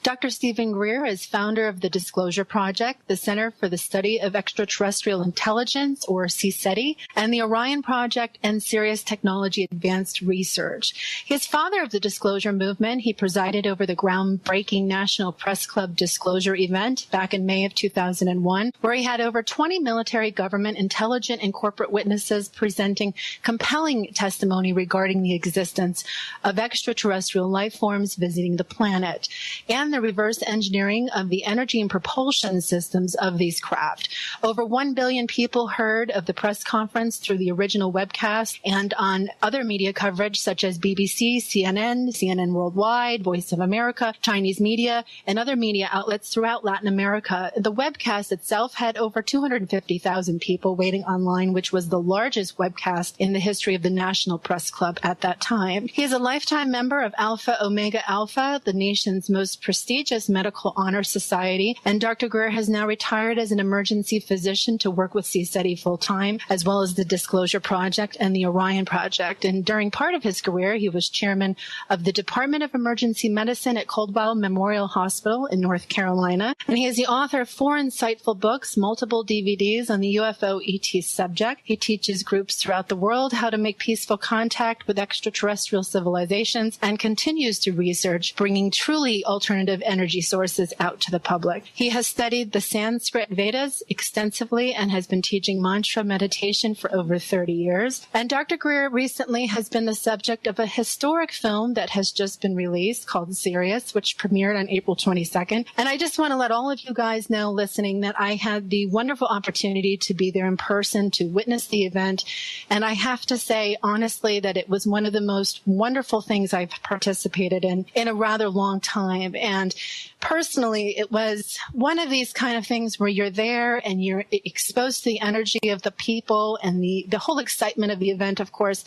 Dr. Stephen Greer is founder of the Disclosure Project, the Center for the Study of Extraterrestrial Intelligence, or CSETI, and the Orion Project and Sirius Technology Advanced Research. He is father of the disclosure movement. He presided over the groundbreaking National Press Club disclosure event back in May of 2001, where he had over 20 military, government, intelligence, and corporate witnesses presenting compelling testimony regarding the existence of extraterrestrial life forms visiting the planet and the reverse engineering of the energy and propulsion systems of these craft. Over 1 billion people heard of the press conference through the original webcast and on other media coverage such as BBC, CNN, CNN Worldwide, Voice of America, Chinese media, and other media outlets throughout Latin America. The webcast itself had over 250,000 people waiting online, which was the largest webcast in the history of the National Press Club at that time. He is a lifetime member of Alpha Omega Alpha, the nation's most prestigious medical honor society, and Dr. Greer has now retired as an emergency physician to work with CSETI full-time, as well as the Disclosure Project and the Orion Project. And during part of his career, he was chairman of the Department of Emergency Medicine at Coldwell Memorial Hospital in North Carolina. And he is the author of 4 insightful books, multiple DVDs on the UFO ET subject. He teaches groups throughout the world how to make peaceful contact with extraterrestrial civilizations and continues to research bringing truly alternative energy sources out to the public. He has studied the Sanskrit Vedas extensively and has been teaching mantra meditation for over 30 years. And Dr. Greer recently has been the subject of a historic film that has just been released called Sirius, which premiered on April 22nd. And I just want to let all of you guys know listening that I had the wonderful opportunity to be there in person to witness the event. And I have to say, honestly, that it was one of the most wonderful things I've participated in a rather long time. And personally, it was one of these kind of things where you're there and you're exposed to the energy of the people and the whole excitement of the event, of course.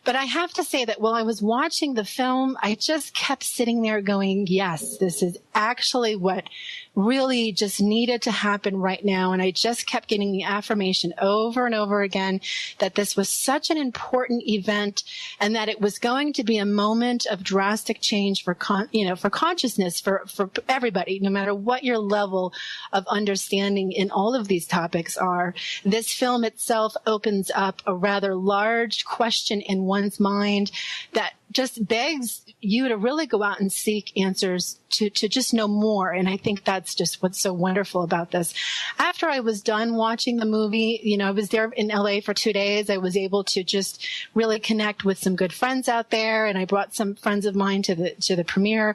But I have to say that while I was watching the film, I just kept sitting there going, yes, this is actually what really just needed to happen right now. And I just kept getting the affirmation over and over again that this was such an important event and that it was going to be a moment of drastic change for consciousness for everybody, no matter what your level of understanding in all of these topics are. This film itself opens up a rather large question in one's mind that just begs you to really go out and seek answers to just know more. And I think that's just what's so wonderful about this. After I was done watching the movie, I was there in LA for 2 days. I was able to just really connect with some good friends out there. And I brought some friends of mine to the premiere.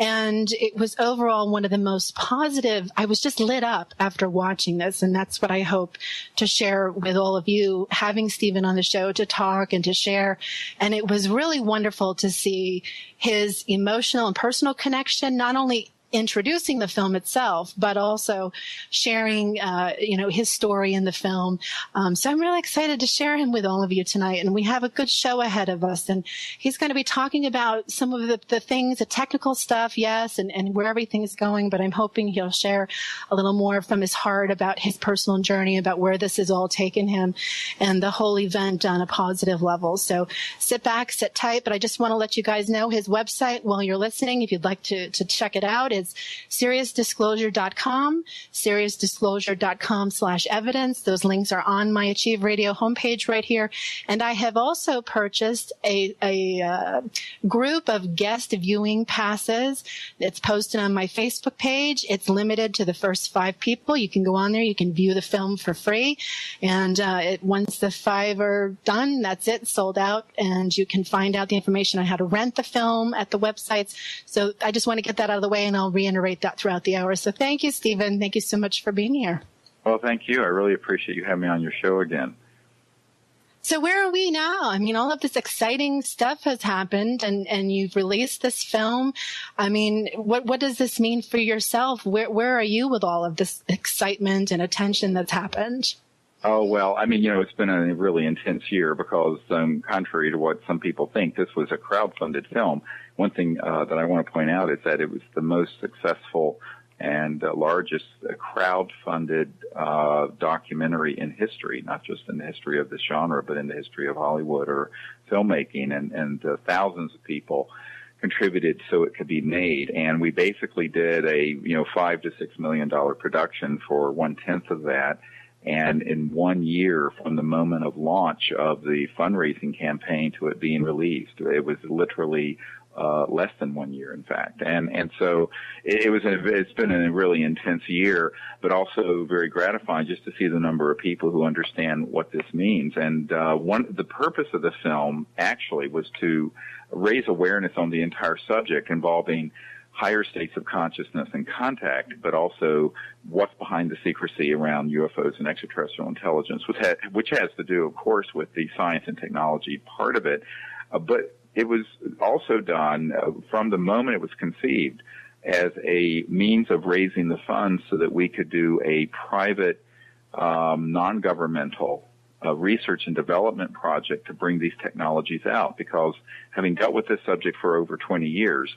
And it was overall one of the most positive. I was just lit up after watching this. And that's what I hope to share with all of you, having Stephen on the show to talk and to share. And it was really wonderful to see his emotional and personal connection, not only introducing the film itself, but also sharing, his story in the film. So I'm really excited to share him with all of you tonight. And we have a good show ahead of us. And he's going to be talking about some of the things, the technical stuff, yes, and where everything's going. But I'm hoping he'll share a little more from his heart about his personal journey, about where this has all taken him and the whole event on a positive level. So sit back, sit tight. But I just want to let you guys know his website while you're listening, if you'd like to check it out, is SiriusDisclosure.com, SiriusDisclosure.com/evidence. Those links are on my Achieve Radio homepage right here. And I have also purchased a group of guest viewing passes. It's posted on my Facebook page. It's limited to the first 5 people. You can go on there. You can view the film for free. And once the 5 are done, that's it, sold out. And you can find out the information on how to rent the film at the websites. So I just want to get that out of the way, and I'll reiterate that throughout the hour. So thank you, Stephen. Thank you so much for being here. Well, thank you. I really appreciate you having me on your show again. So where are we now? I mean, all of this exciting stuff has happened, and you've released this film. I mean, what does this mean for yourself? Where are you with all of this excitement and attention that's happened? Oh, well, I mean, it's been a really intense year because, contrary to what some people think, this was a crowdfunded film. One thing that I want to point out is that it was the most successful and largest crowd-funded documentary in history, not just in the history of this genre, but in the history of Hollywood or filmmaking, and thousands of people contributed so it could be made. And we basically did a, $5 to $6 million production for 1/10 of that. And in 1 year from the moment of launch of the fundraising campaign to it being released, it was literally less than 1 year, in fact. And so it's been a really intense year, but also very gratifying just to see the number of people who understand what this means. And the purpose of the film actually was to raise awareness on the entire subject involving higher states of consciousness and contact, but also what's behind the secrecy around UFOs and extraterrestrial intelligence, which has to do, of course, with the science and technology part of it. But it was also done from the moment it was conceived as a means of raising the funds so that we could do a private, non-governmental research and development project to bring these technologies out. Because having dealt with this subject for over 20 years,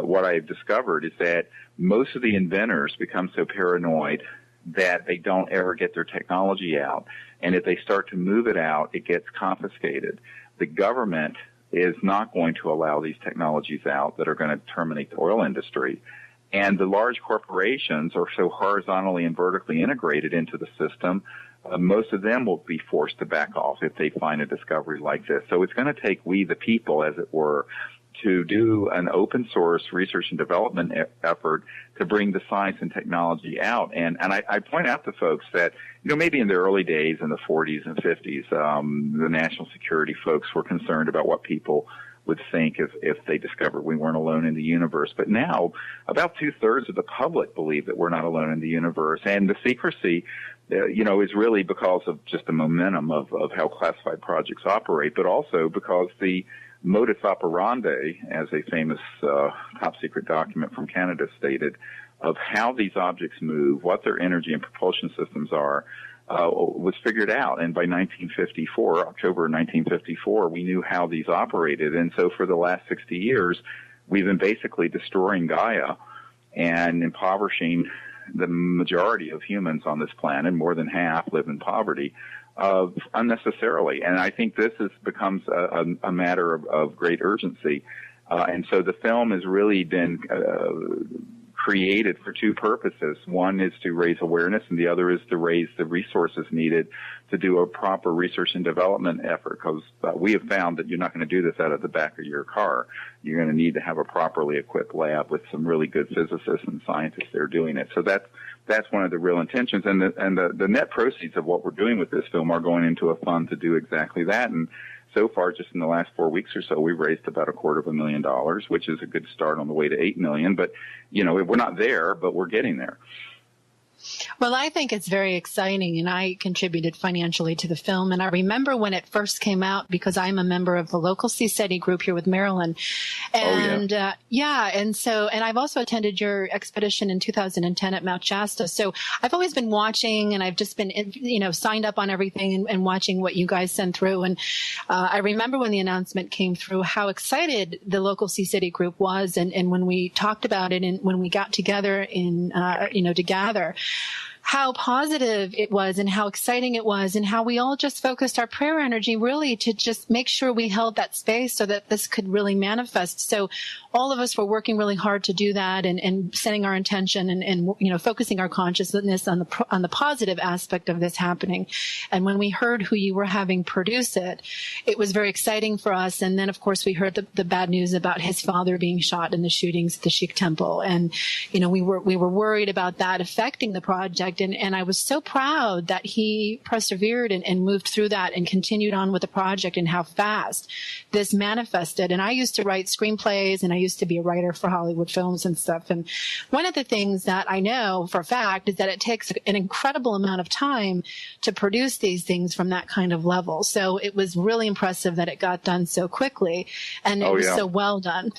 what I've discovered is that most of the inventors become so paranoid that they don't ever get their technology out. And if they start to move it out, it gets confiscated. The government is not going to allow these technologies out that are going to terminate the oil industry. And the large corporations are so horizontally and vertically integrated into the system, most of them will be forced to back off if they find a discovery like this. So it's going to take we, the people, as it were, to do an open source research and development effort to bring the science and technology out. And I point out to folks that, maybe in the early days in the 40s and 50s, the national security folks were concerned about what people would think if they discovered we weren't alone in the universe. But now about 2/3 of the public believe that we're not alone in the universe. And the secrecy, is really because of just the momentum of how classified projects operate, but also because the modus operandi, as a famous top secret document from Canada stated, of how these objects move, what their energy and propulsion systems are, was figured out. And by October 1954, we knew how these operated. And so for the last 60 years, we've been basically destroying Gaia and impoverishing the majority of humans on this planet. More than half live in poverty. Unnecessarily. And I think this becomes a matter of great urgency. And so the film has really been created for two purposes. One is to raise awareness, and the other is to raise the resources needed to do a proper research and development effort, because we have found that you're not going to do this out of the back of your car. You're going to need to have a properly equipped lab with some really good physicists and scientists there doing it. So that's one of the real intentions. And the net proceeds of what we're doing with this film are going into a fund to do exactly that. And so far, just in the last 4 weeks or so, we've raised about $250,000, which is a good start on the way to $8 million. But, we're not there, but we're getting there. Well, I think it's very exciting, and I contributed financially to the film. And I remember when it first came out, because I'm a member of the local CSETI group here with Maryland. And and I've also attended your expedition in 2010 at Mount Shasta. So I've always been watching, and I've just been, signed up on everything and watching what you guys send through. And I remember when the announcement came through, how excited the local CSETI group was. And when we talked about it and when we got together to gather, how positive it was and how exciting it was, and how we all just focused our prayer energy really to just make sure we held that space so that this could really manifest. So all of us were working really hard to do that, and setting our intention and focusing our consciousness on the positive aspect of this happening. And when we heard who you were having produce it, it was very exciting for us. And then, of course, we heard the bad news about his father being shot in the shootings at the Sikh temple. And, we were worried about that affecting the project. And I was so proud that he persevered and moved through that and continued on with the project, and how fast this manifested. And I used to write screenplays, and I used to be a writer for Hollywood films and stuff. And one of the things that I know for a fact is that it takes an incredible amount of time to produce these things from that kind of level. So it was really impressive that it got done so quickly, and it was so well done.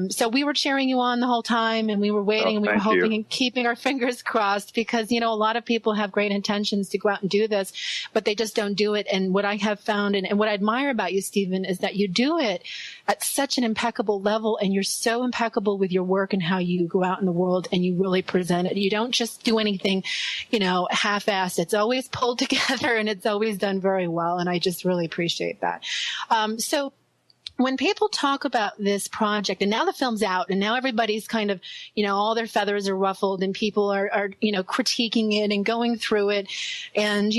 So we were cheering you on the whole time, and we were waiting, and we were hoping and keeping our fingers crossed, because, a lot of people have great intentions to go out and do this, but they just don't do it. And what I have found, and what I admire about you, Stephen, is that you do it at such an impeccable level, and you're so impeccable with your work and how you go out in the world and you really present it. You don't just do anything, half-assed. It's always pulled together, and it's always done very well. And I just really appreciate that. So when people talk about this project, and now the film's out, and now everybody's kind of, all their feathers are ruffled, and people are critiquing it and going through it, and,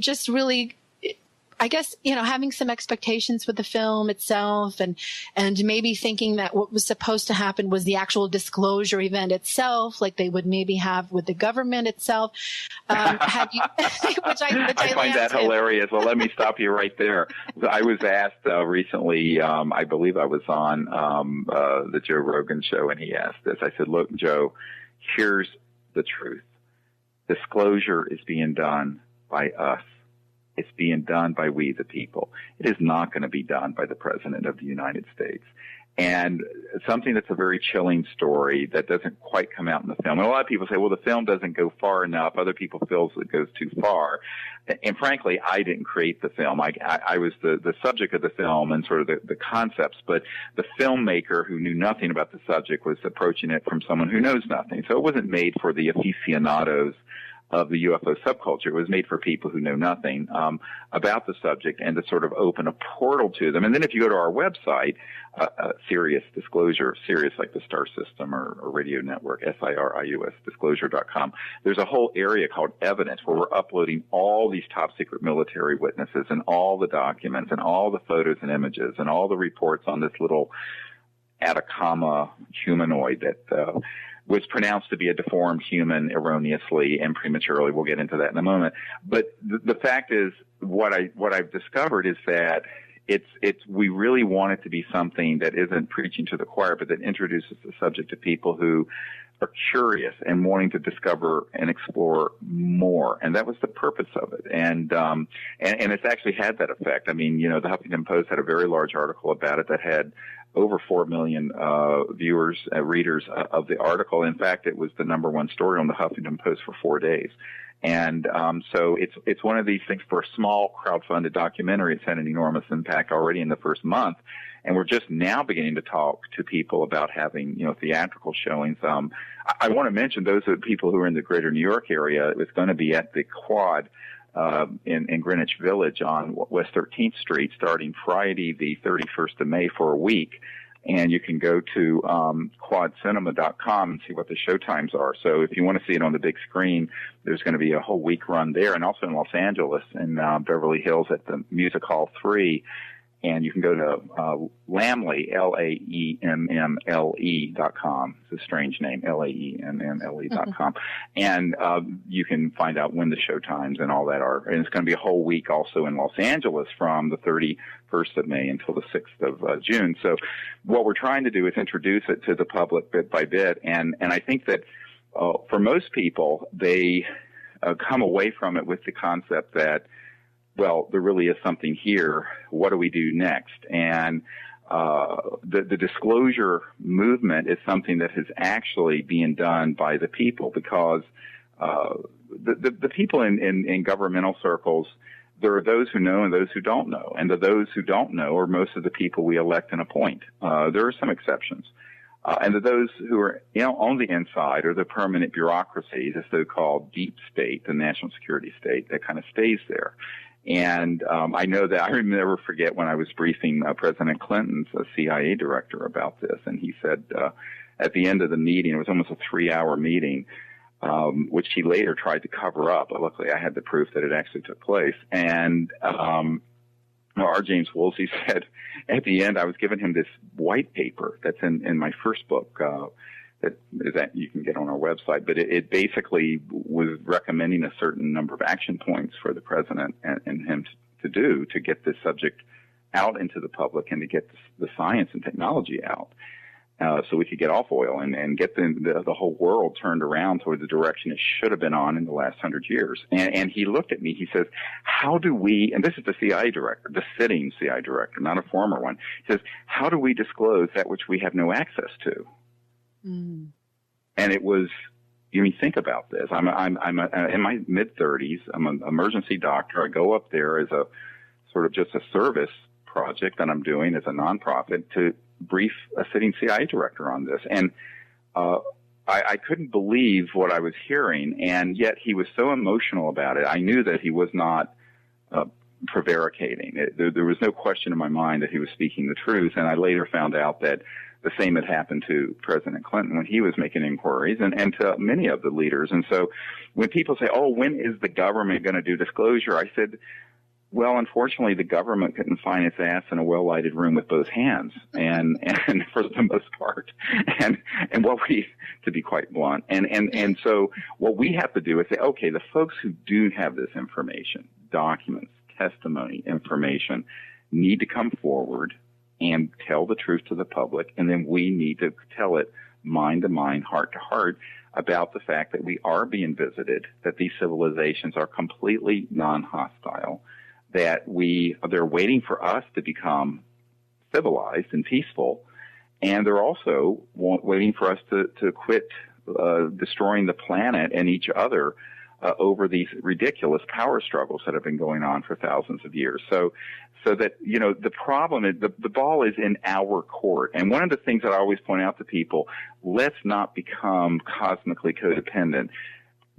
just really, I guess, having some expectations with the film itself, and maybe thinking that what was supposed to happen was the actual disclosure event itself, like they would maybe have with the government itself. Have you, which I find that hilarious. Well, let me stop you right there. I was asked recently, I believe I was on the Joe Rogan show, and he asked this. I said, look, Joe, here's the truth. Disclosure is being done by us. It's being done by we, the people. It is not going to be done by the President of the United States. And something that's a very chilling story that doesn't quite come out in the film. And a lot of people say, well, the film doesn't go far enough. Other people feel it goes too far. And frankly, I didn't create the film. I was the subject of the film and sort of the concepts, but the filmmaker who knew nothing about the subject was approaching it from someone who knows nothing. So it wasn't made for the aficionados of the UFO subculture. It was made for people who know nothing about the subject, and to sort of open a portal to them. And then if you go to our website, Sirius Disclosure, Sirius like the star system or radio network, SIRIUS, disclosure.com, there's a whole area called Evidence where we're uploading all these top secret military witnesses and all the documents and all the photos and images and all the reports on this little Atacama humanoid that was pronounced to be a deformed human erroneously and prematurely. We'll get into that in a moment. But the fact is, what I've discovered is that we really want it to be something that isn't preaching to the choir, but that introduces the subject to people who are curious and wanting to discover and explore more. And that was the purpose of it. And it's actually had that effect. I mean, the Huffington Post had a very large article about it that had over 4 million readers of the article. In fact, it was the number one story on the Huffington Post for 4 days. And so it's one of these things. For a small crowdfunded documentary, it's had an enormous impact already in the first month. And we're just now beginning to talk to people about having, theatrical showings. I want to mention those are people who are in the greater New York area. It's going to be at the Quad in Greenwich Village on West 13th Street starting Friday, the 31st of May, for a week. And you can go to quadcinema.com and see what the showtimes are. So if you want to see it on the big screen, there's going to be a whole week run there, and also in Los Angeles in Beverly Hills at the Music Hall 3. And you can go to Lamle, LAEMMLE.com. It's a strange name, LAEMMLE.com. And you can find out when the showtimes and all that are. And it's going to be a whole week also in Los Angeles from the 31st of May until the 6th of June. So what we're trying to do is introduce it to the public bit by bit. And I think that for most people, they come away from it with the concept that, well, there really is something here. What do we do next? And the disclosure movement is something that is actually being done by the people, because the people in governmental circles, there are those who know and those who don't know. And those who don't know are most of the people we elect and appoint. There are some exceptions. And those who are on the inside are the permanent bureaucracy, the so-called deep state, the national security state that kind of stays there. And I know that I never forget when I was briefing President Clinton's CIA director about this, and he said at the end of the meeting, it was almost a 3-hour meeting, which he later tried to cover up, but luckily I had the proof that it actually took place. And R. James Woolsey said at the end, I was giving him this white paper that's in my first book, that you can get on our website, but it basically was recommending a certain number of action points for the president and him to do to get this subject out into the public and to get the science and technology out, so we could get off oil and get the whole world turned around toward the direction it should have been on in the last 100 years. And he looked at me, he says, how do we, and this is the CIA director, the sitting CIA director, not a former one, he says, how do we disclose that which we have no access to? Mm. And it was, think about this. I'm in my mid-30s. I'm an emergency doctor. I go up there as a sort of just a service project that I'm doing as a nonprofit to brief a sitting CIA director on this. And I couldn't believe what I was hearing, and yet he was so emotional about it. I knew that he was not prevaricating. There was no question in my mind that he was speaking the truth, and I later found out that the same had happened to President Clinton when he was making inquiries, and to many of the leaders. And so when people say, oh, when is the government going to do disclosure? I said, well, unfortunately, the government couldn't find its ass in a well-lighted room with both hands, and for the most part, and what we, to be quite blunt, and so what we have to do is say, okay, the folks who do have this information, documents, testimony, information, need to come forward and tell the truth to the public, and then we need to tell it mind to mind, heart to heart, about the fact that we are being visited, that these civilizations are completely non-hostile, that they're waiting for us to become civilized and peaceful, and they're also waiting for us to quit destroying the planet and each other over these ridiculous power struggles that have been going on for thousands of years. So that, the problem is the ball is in our court. And one of the things that I always point out to people, let's not become cosmically codependent.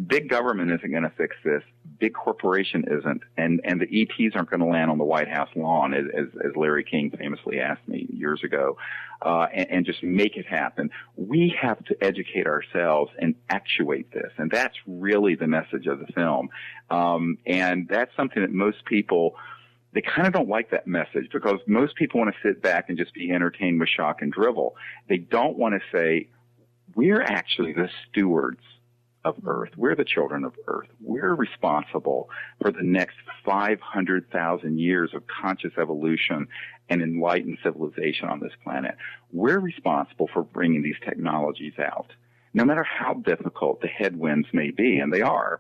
Big government isn't going to fix this. Big corporation isn't. And the ETs aren't going to land on the White House lawn, as Larry King famously asked me years ago, and just make it happen. We have to educate ourselves and actuate this. And that's really the message of the film. And that's something that most people, they kind of don't like that message, because most people want to sit back and just be entertained with shock and drivel. They don't want to say, we're actually the stewards of Earth. We're the children of Earth. We're responsible for the next 500,000 years of conscious evolution and enlightened civilization on this planet. We're responsible for bringing these technologies out. No matter how difficult the headwinds may be, and they are,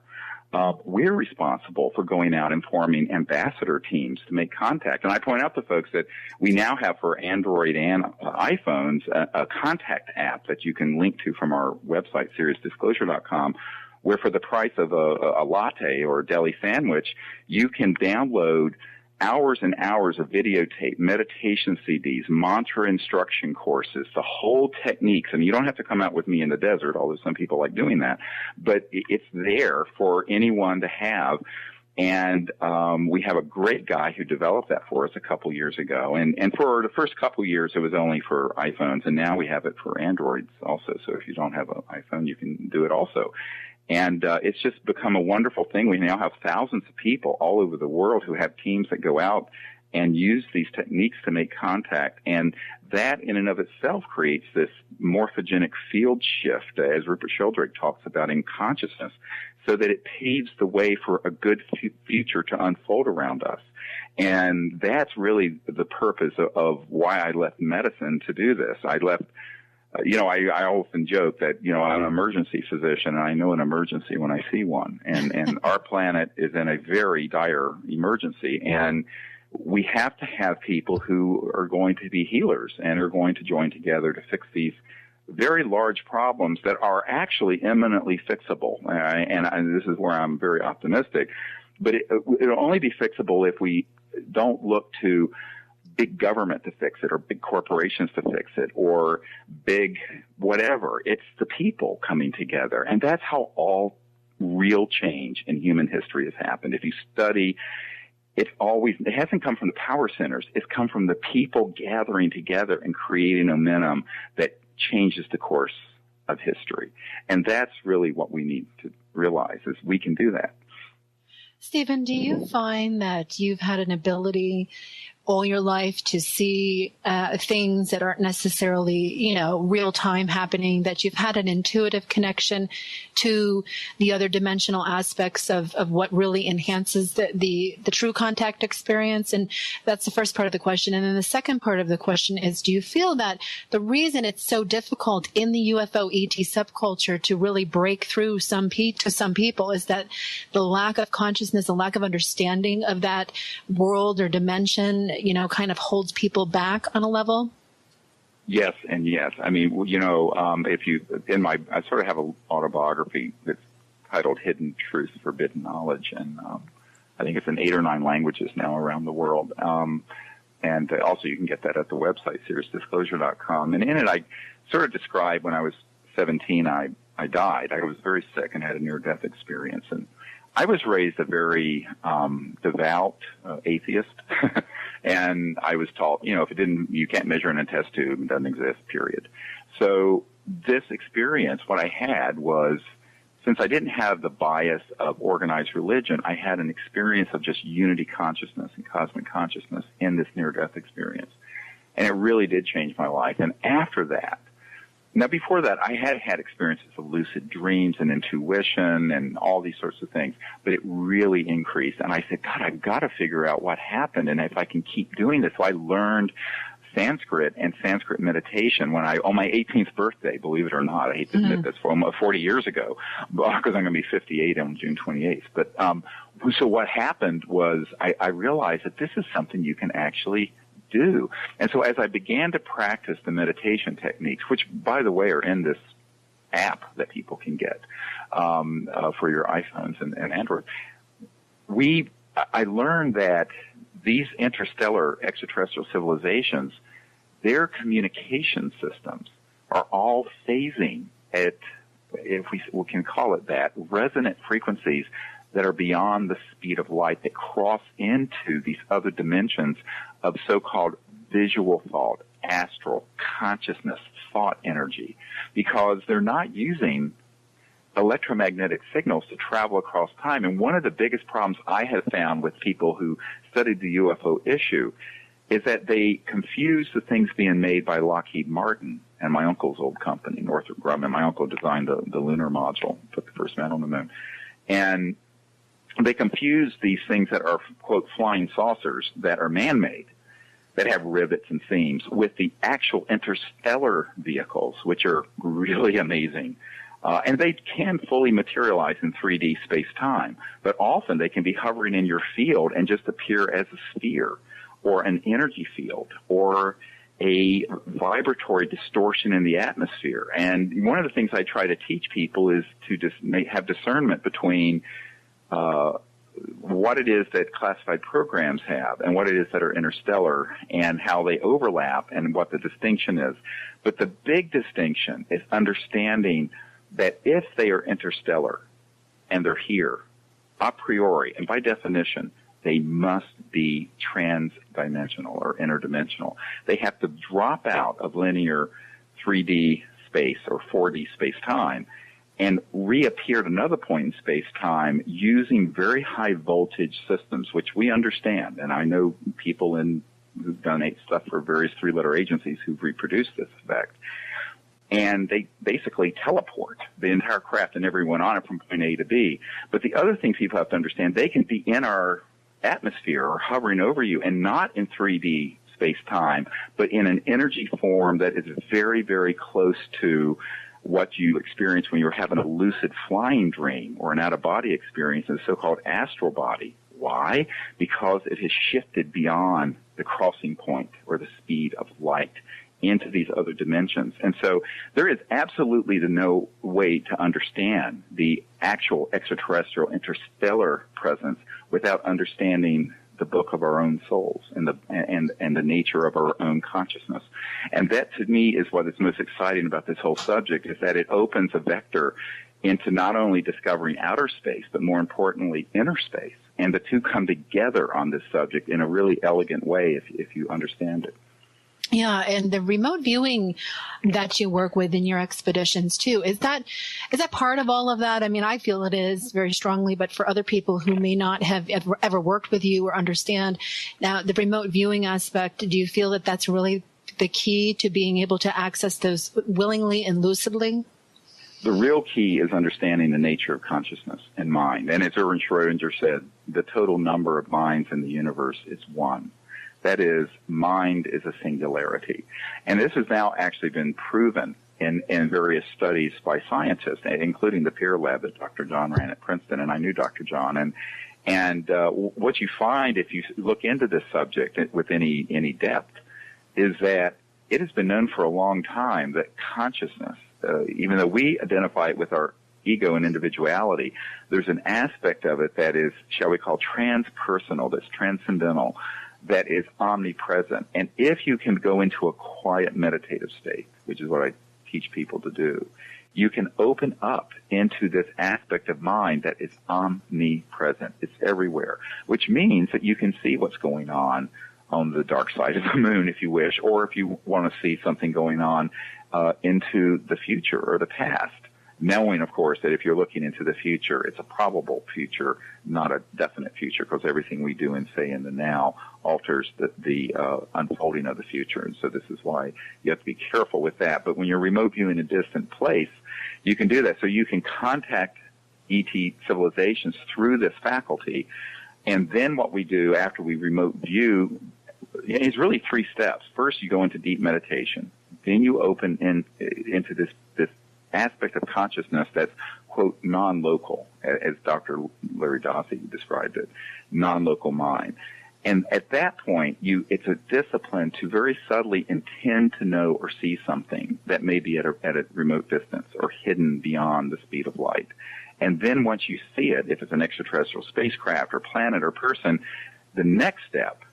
we're responsible for going out and forming ambassador teams to make contact. And I point out to folks that we now have for Android and iPhones a contact app that you can link to from our website, SeriousDisclosure.com, where for the price of a latte or a deli sandwich, you can download hours and hours of videotape, meditation CDs, mantra instruction courses, the whole techniques. And you don't have to come out with me in the desert, although some people like doing that. But it's there for anyone to have. And we have a great guy who developed that for us a couple years ago. And for the first couple years, it was only for iPhones. And now we have it for Androids also. So if you don't have an iPhone, you can do it also. And it's just become a wonderful thing. We now have thousands of people all over the world who have teams that go out and use these techniques to make contact. And that in and of itself creates this morphogenic field shift, as Rupert Sheldrake talks about, in consciousness, so that it paves the way for a good future to unfold around us. And that's really the purpose of why I left medicine to do this. I left I often joke that, I'm an emergency physician, and I know an emergency when I see one. And our planet is in a very dire emergency. And we have to have people who are going to be healers and are going to join together to fix these very large problems that are actually eminently fixable. And this is where I'm very optimistic. But it'll only be fixable if we don't look to big government to fix it, or big corporations to fix it, or big whatever. It's the people coming together. And that's how all real change in human history has happened. If you study, it hasn't come from the power centers. It's come from the people gathering together and creating momentum that changes the course of history. And that's really what we need to realize, is we can do that. Stephen, do you find that you've had an ability all your life to see things that aren't necessarily, real time happening, that you've had an intuitive connection to the other dimensional aspects of what really enhances the true contact experience? And that's the first part of the question. And then the second part of the question is, do you feel that the reason it's so difficult in the UFO ET subculture to really break through to some people is that the lack of consciousness, the lack of understanding of that world or dimension, kind of holds people back on a level? Yes, and yes. I mean, I sort of have an autobiography that's titled Hidden Truth, Forbidden Knowledge, and I think it's in 8 or 9 languages now around the world. And also you can get that at the website, SeriousDisclosure.com. And in it, I sort of describe when I was 17, I died. I was very sick and had a near-death experience, and I was raised a very devout atheist, and I was taught, if you can't measure in a test tube, it doesn't exist, period. So this experience, what I had was, since I didn't have the bias of organized religion, I had an experience of just unity consciousness and cosmic consciousness in this near-death experience. And it really did change my life. And after that, now before that, I had had experiences of lucid dreams and intuition and all these sorts of things, but it really increased. And I said, God, I've got to figure out what happened and if I can keep doing this. So I learned Sanskrit and Sanskrit meditation on my 18th birthday, believe it or not. I hate to admit this, 40 years ago, because I'm going to be 58 on June 28th. But so what happened was I realized that this is something you can actually do. And so as I began to practice the meditation techniques, which, by the way, are in this app that people can get for your iPhones and Android, I learned that these interstellar extraterrestrial civilizations, their communication systems are all phasing at, if we can call it that, resonant frequencies that are beyond the speed of light, that cross into these other dimensions of so-called visual thought, astral consciousness, thought energy, because they're not using electromagnetic signals to travel across time. And one of the biggest problems I have found with people who studied the UFO issue is that they confuse the things being made by Lockheed Martin and my uncle's old company, Northrop Grumman. My uncle designed the lunar module, put the first man on the moon. And they confuse these things that are, quote, flying saucers that are man-made, that have rivets and seams, with the actual interstellar vehicles, which are really amazing. And they can fully materialize in 3D space-time, but often they can be hovering in your field and just appear as a sphere or an energy field or a vibratory distortion in the atmosphere. And one of the things I try to teach people is to just have discernment between what it is that classified programs have and what it is that are interstellar and how they overlap and what the distinction is. But the big distinction is understanding that if they are interstellar and they're here, a priori, and by definition, they must be transdimensional or interdimensional. They have to drop out of linear 3D space or 4D space-time and reappear at another point in space-time using very high voltage systems, which we understand. And I know people who donate stuff for various three-letter agencies who've reproduced this effect. And they basically teleport the entire craft and everyone on it from point A to B. But the other thing people have to understand, they can be in our atmosphere or hovering over you and not in 3D space-time, but in an energy form that is very, very close to what you experience when you're having a lucid flying dream or an out-of-body experience in the so-called astral body. Why? Because it has shifted beyond the crossing point or the speed of light into these other dimensions. And so there is absolutely no way to understand the actual extraterrestrial interstellar presence without understanding the book of our own souls and the nature of our own consciousness. And that, to me, is what is most exciting about this whole subject, is that it opens a vector into not only discovering outer space, but more importantly, inner space. And the two come together on this subject in a really elegant way if you understand it. Yeah, and the remote viewing that you work with in your expeditions too, is that part of all of that? I mean, I feel it is very strongly, but for other people who may not have ever worked with you or understand now the remote viewing aspect, do you feel that that's really the key to being able to access those willingly and lucidly? The real key is understanding the nature of consciousness and mind. And as Erwin Schrödinger said, the total number of minds in the universe is one. That is, mind is a singularity. And this has now actually been proven in various studies by scientists, including the Peer Lab that Dr. John ran at Princeton, and I knew Dr. John. And what you find if you look into this subject with any depth is that it has been known for a long time that consciousness, even though we identify it with our ego and individuality, there's an aspect of it that is, shall we call, transpersonal, that's transcendental, that is omnipresent. And if you can go into a quiet meditative state, which is what I teach people to do, you can open up into this aspect of mind that is omnipresent. It's everywhere, which means that you can see what's going on the dark side of the moon, if you wish, or if you want to see something going on into the future or the past, knowing, of course, that if you're looking into the future, it's a probable future, not a definite future, because everything we do and say in the now alters the unfolding of the future. And so this is why you have to be careful with that. But when you're remote viewing a distant place, you can do that. So you can contact ET civilizations through this faculty. And then what we do after we remote view is really 3 steps. First, you go into deep meditation. Then you open into this aspect of consciousness that's, quote, non-local, as Dr. Larry Dossey described it, non-local mind. And at that point, it's a discipline to very subtly intend to know or see something that may be at a remote distance or hidden beyond the speed of light. And then once you see it, if it's an extraterrestrial spacecraft or planet or person, the next step,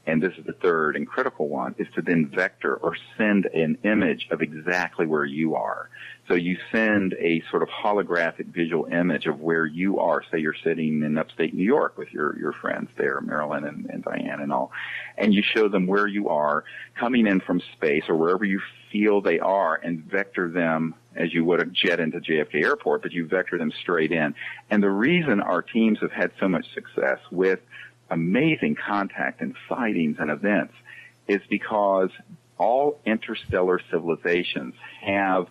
and this is the third and critical one, is to then vector or send an image of exactly where you are. So you send a sort of holographic visual image of where you are. Say you're sitting in upstate New York with your friends there, Marilyn and Diane and all, and you show them where you are coming in from space or wherever you feel they are and vector them as you would a jet into JFK Airport, but you vector them straight in. And the reason our teams have had so much success with amazing contact and sightings and events is because all interstellar civilizations have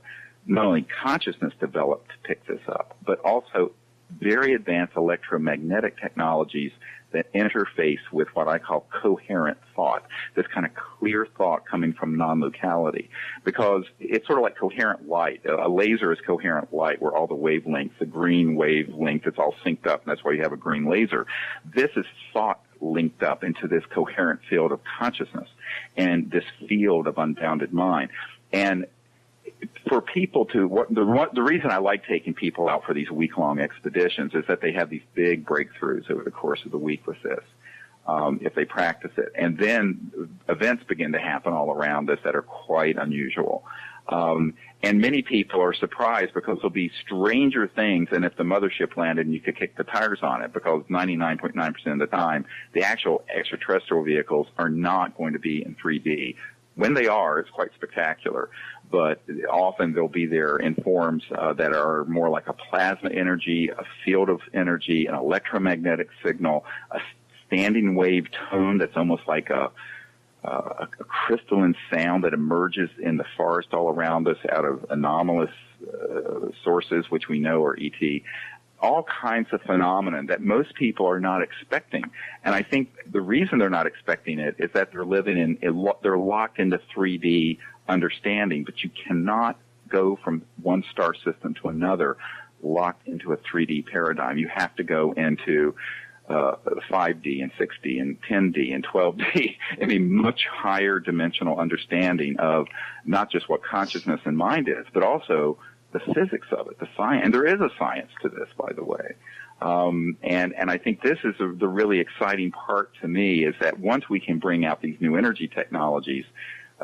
not only consciousness developed to pick this up, but also very advanced electromagnetic technologies that interface with what I call coherent thought, this kind of clear thought coming from non-locality, because it's sort of like coherent light. A laser is coherent light where all the wavelengths, the green wavelength, it's all synced up, and that's why you have a green laser. This is thought linked up into this coherent field of consciousness and this field of unbounded mind. And for people to, the reason I like taking people out for these week-long expeditions is that they have these big breakthroughs over the course of the week with this, if they practice it. And then events begin to happen all around us that are quite unusual. And many people are surprised because there'll be stranger things than if the mothership landed and you could kick the tires on it, because 99.9% of the time, the actual extraterrestrial vehicles are not going to be in 3D. When they are, it's quite spectacular, but often they'll be there in forms that are more like a plasma energy, a field of energy, an electromagnetic signal, a standing wave tone that's almost like a crystalline sound that emerges in the forest all around us out of anomalous sources, which we know are ET. All kinds of phenomena that most people are not expecting. And I think the reason they're not expecting it is that they're living they're locked into 3D understanding, but you cannot go from one star system to another locked into a 3D paradigm. You have to go into 5D and 6D and 10D and 12D, and a much higher dimensional understanding of not just what consciousness and mind is, but also the physics of it, the science. And there is a science to this, by the way. And I think this is the really exciting part to me, is that once we can bring out these new energy technologies,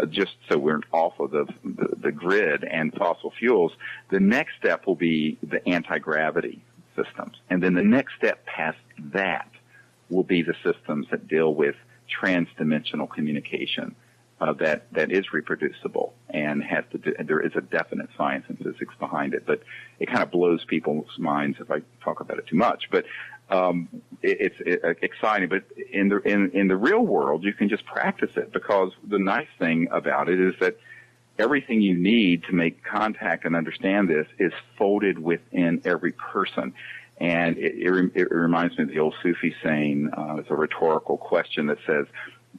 just so we're off of the grid and fossil fuels, the next step will be the anti-gravity systems. And then the next step past that will be the systems that deal with trans-dimensional communication that is reproducible and there is a definite science and physics behind it. But it kind of blows people's minds if I talk about it too much. But it's exciting. But in the real world, you can just practice it, because the nice thing about it is that everything you need to make contact and understand this is folded within every person. And it reminds me of the old Sufi saying, it's a rhetorical question that says,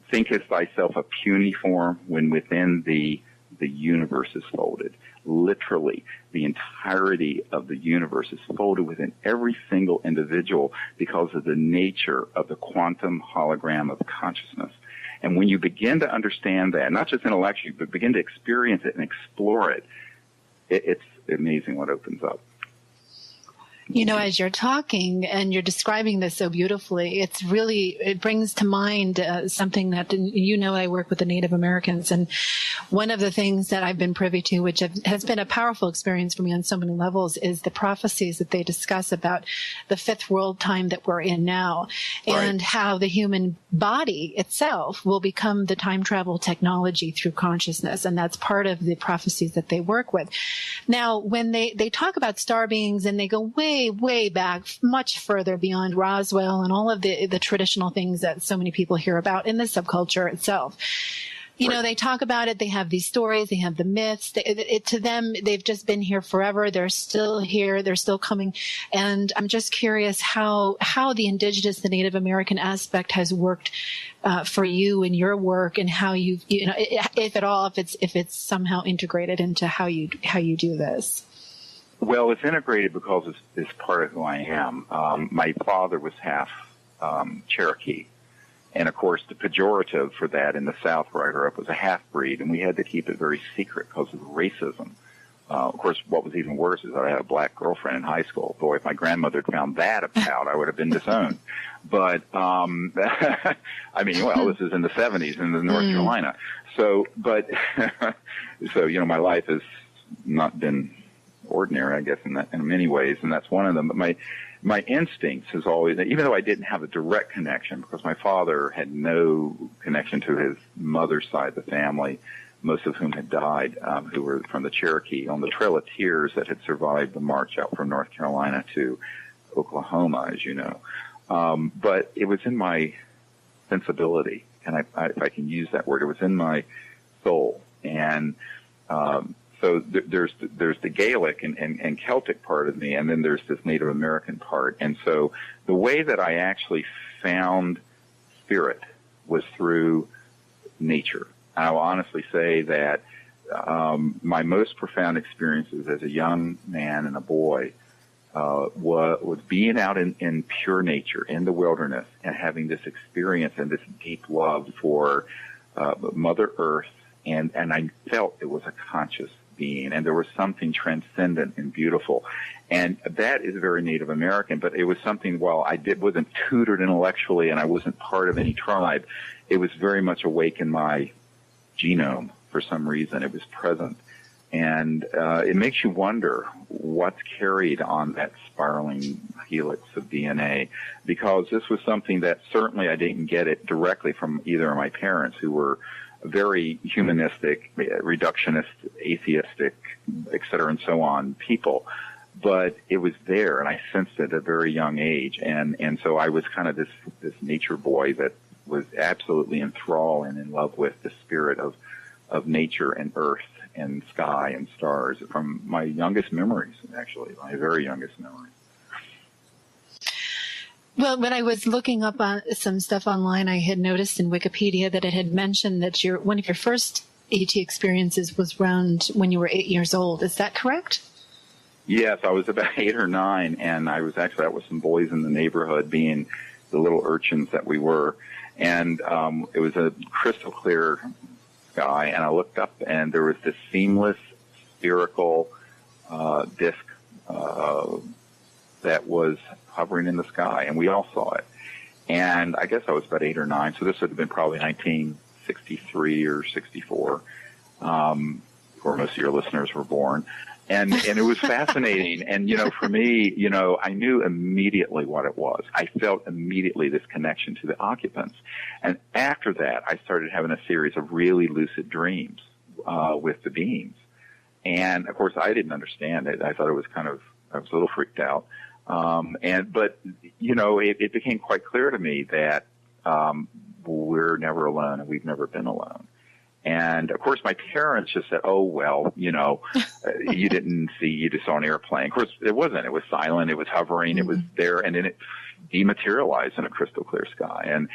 thinkest thyself a puny form when within the universe is folded. Literally, the entirety of the universe is folded within every single individual because of the nature of the quantum hologram of consciousness. And when you begin to understand that, not just intellectually, but begin to experience it and explore it, it's amazing what opens up. You know, as you're talking and you're describing this so beautifully, it brings to mind something that, you know, I work with the Native Americans, and one of the things that I've been privy to, which has been a powerful experience for me on so many levels, is the prophecies that they discuss about the fifth world time that we're in now, and how the human body itself will become the time travel technology through consciousness, and that's part of the prophecies that they work with. Now, when they talk about star beings, and they go way back, much further beyond Roswell and all of the traditional things that so many people hear about in the subculture itself. You know, they talk about it. They have these stories. They have the myths. To them, they've just been here forever. They're still here. They're still coming. And I'm just curious how the indigenous, the Native American aspect has worked for you in your work, and how you know, if at all, if it's somehow integrated into how you do this. Well, it's integrated because it's part of who I am. My father was half Cherokee. And, of course, the pejorative for that in the South where I grew up was a half-breed, and we had to keep it very secret because of racism. Of course, what was even worse is that I had a black girlfriend in high school. Boy, if my grandmother had found that out, I would have been disowned. But, I mean, well, this is in the 70s in North Carolina. So, you know, my life has not been ordinary, I guess, in many ways, and that's one of them. But my instincts has always, even though I didn't have a direct connection, because my father had no connection to his mother's side of the family, most of whom had died, who were from the Cherokee, on the Trail of Tears that had survived the march out from North Carolina to Oklahoma, as you know. But it was in my sensibility, and if I can use that word, it was in my soul. And so there's the Gaelic and Celtic part of me, and then there's this Native American part. And so the way that I actually found spirit was through nature. And I will honestly say that my most profound experiences as a young man and a boy was being out in pure nature, in the wilderness, and having this experience and this deep love for Mother Earth. And I felt it was a conscious being, and there was something transcendent and beautiful. And that is very Native American, but it was something, while I wasn't tutored intellectually and I wasn't part of any tribe, it was very much awake in my genome for some reason. It was present. And it makes you wonder what's carried on that spiraling helix of DNA, because this was something that certainly I didn't get it directly from either of my parents, who were very humanistic, reductionist, atheistic, et cetera, and so on people. But it was there, and I sensed it at a very young age. And so I was kind of this nature boy that was absolutely enthralled and in love with the spirit of nature and earth and sky and stars from my youngest memories, actually, my very youngest memories. Well, when I was looking up on some stuff online, I had noticed in Wikipedia that it had mentioned that one of your first ET experiences was around when you were 8 years old. Is that correct? Yes, I was about 8 or 9, and I was actually out with some boys in the neighborhood, being the little urchins that we were. And it was a crystal clear sky, and I looked up, and there was this seamless, spherical disk that was hovering in the sky, and we all saw it. And I guess I was about 8 or 9, so this would have been probably 1963 or 64, where most of your listeners were born. And it was fascinating. And, you know, for me, you know, I knew immediately what it was. I felt immediately this connection to the occupants. And after that, I started having a series of really lucid dreams with the beings. And, of course, I didn't understand it. I thought it was I was a little freaked out. But, you know, it became quite clear to me that we're never alone, and we've never been alone. And, of course, my parents just said, oh, well, you know, you just saw an airplane. Of course, it wasn't. It was silent. It was hovering. It was there. And then it dematerialized in a crystal clear sky.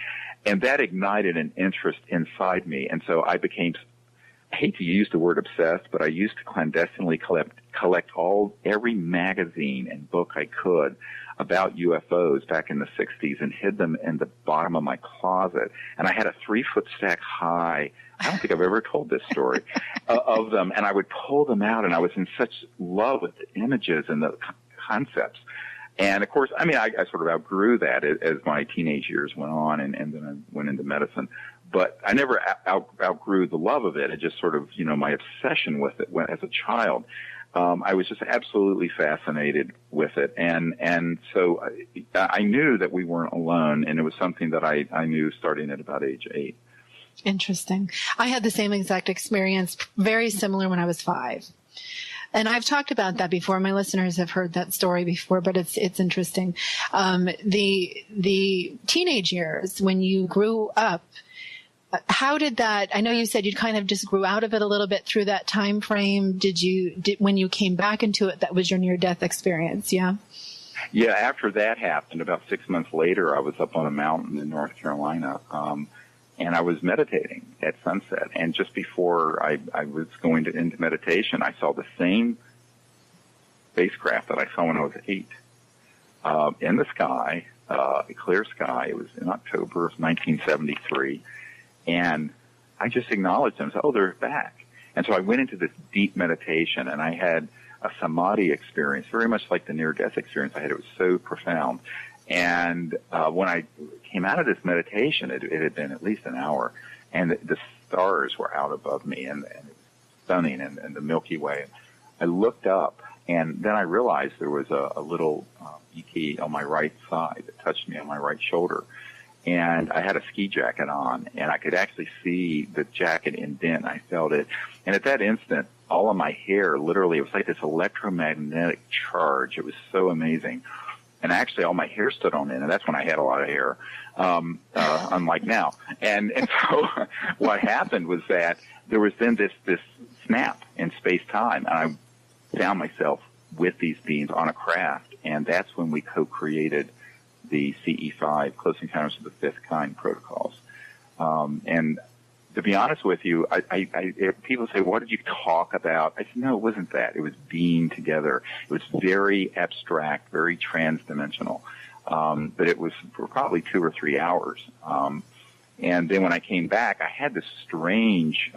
And that ignited an interest inside me. And so I became, I hate to use the word obsessed, but I used to clandestinely collect every magazine and book I could about UFOs back in the 60s and hid them in the bottom of my closet. And I had a 3-foot stack high, I don't think I've ever told this story, of them. And I would pull them out, and I was in such love with the images and the concepts. And of course, I mean, I sort of outgrew that as my teenage years went on, and then I went into medicine. But I never outgrew the love of it. It just sort of, my obsession with it as a child. I was just absolutely fascinated with it. And so I knew that we weren't alone, and it was something that I knew starting at about age 8. Interesting. I had the same exact experience, very similar when I was 5. And I've talked about that before. My listeners have heard that story before, but it's interesting. The teenage years, when you grew up, how did that, I know you said you kind of just grew out of it a little bit through that time frame. When you came back into it, that was your near-death experience, yeah? Yeah, after that happened, about 6 months later, I was up on a mountain in North Carolina, and I was meditating at sunset. And just before I was going into meditation, I saw the same spacecraft that I saw when I was 8 in the sky, a clear sky. It was in October of 1973. And I just acknowledged them and said, oh, they're back. And so I went into this deep meditation, and I had a samadhi experience, very much like the near-death experience I had. It was so profound. And when I came out of this meditation, it had been at least an hour, and the stars were out above me, and it was stunning, and the Milky Way. I looked up, and then I realized there was a little ET on my right side that touched me on my right shoulder. And I had a ski jacket on, and I could actually see the jacket indent. I felt it. And at that instant, all of my hair, literally, it was like this electromagnetic charge. It was so amazing. And actually, all my hair stood on end, and that's when I had a lot of hair, unlike now. And so what happened was that there was then this snap in space-time, and I found myself with these beings on a craft, and that's when we co-created the CE5, Close Encounters of the Fifth Kind protocols. And to be honest with you, people say, what did you talk about? I said, no, it wasn't that. It was being together. It was very abstract, very transdimensional. But it was for probably 2 or 3 hours. And then when I came back, I had this strange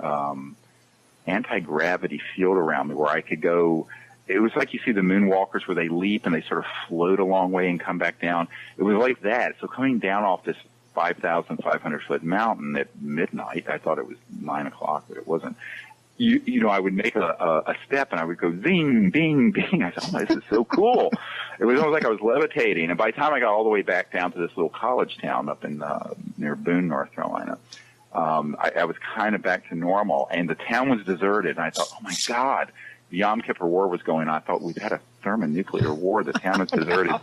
anti-gravity field around me where I could go. It was like you see the moonwalkers where they leap and they sort of float a long way and come back down. It was like that. So coming down off this 5,500-foot mountain at midnight, I thought it was 9 o'clock, but it wasn't. I would make a step and I would go zing, bing, bing. I thought, oh, this is so cool. It was almost like I was levitating. And by the time I got all the way back down to this little college town up in near Boone, North Carolina, I was kind of back to normal. And the town was deserted. And I thought, oh, my God. The Yom Kippur War was going on. I thought we'd had a thermonuclear war. The town was deserted.